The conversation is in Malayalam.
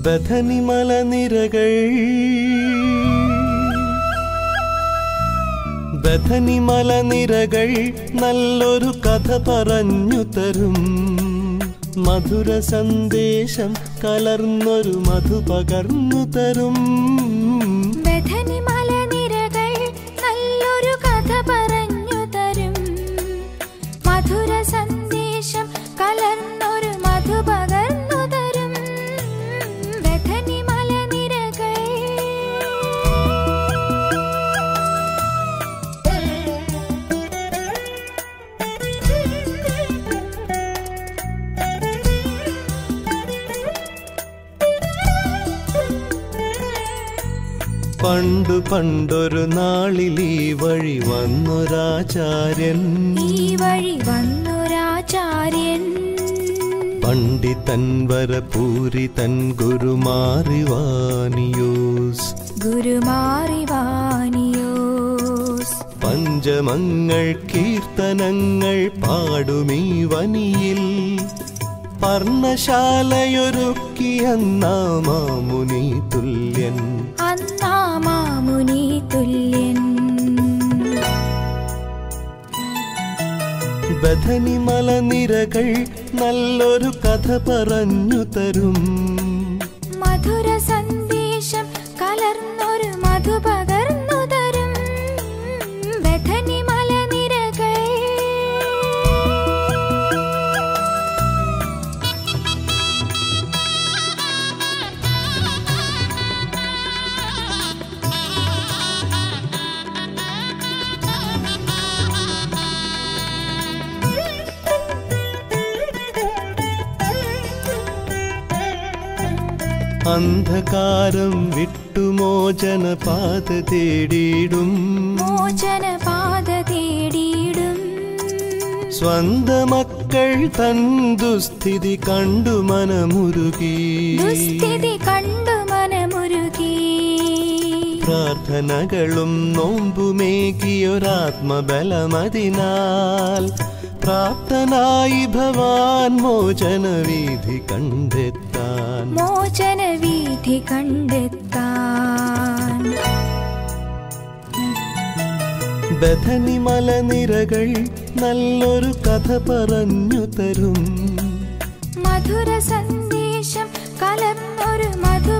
ബഥനി മലനിരകൾ ബഥനി മലനിരകൾ നല്ലൊരു കഥ പറഞ്ഞു തരും മധുര സന്ദേശം കലർന്നൊരു മധു പകർന്നു തരും ബഥനി മലനിരകൾ നല്ലൊരു കഥ പറഞ്ഞു തരും മധുര സന്ദേശം കലർന്നൊരു മധു പകർന്നു തരും ബഥനി മലനിരകൾ പണ്ടു പണ്ടൊരു നാളിൽ ഈ വഴി വന്നൊരാചാര്യൻ പണ്ഡിതൻ വരപൂരിതൻ ഗുരുമാറിവാനിയോസ് പഞ്ചമങ്ങൾ കീർത്തനങ്ങൾ പാടുമീ വനിയിൽ പർണശാലയൊരുക്കിയന്നാമുനി തുല്യൻ ബഥനി മലനിരകൾ നല്ലൊരു കഥ പറഞ്ഞു തരും മധുര സന്ദേശം കലർന്നൊരു മധു പകർന്നു തരും ബഥനി മലനിരകൾ അന്ധകാരം വിട്ടുമോചനപാത തേടിയിടും സ്വന്ത മക്കൾ തൻ ദുസ്ഥിതി കണ്ടു മനമുരുകി പ്രാർത്ഥനകളും നോമ്പുമേകിയൊരാത്മബലമതിനാൽ പ്രാപ്തനായി ഭവാൻ മോചനവീഥി കണ്ടെത്താൻ ബഥനി മലനിരകൾ നല്ലൊരു കഥ പറഞ്ഞു തരും മധുര സന്ദേശം കലർന്നൊരു മധു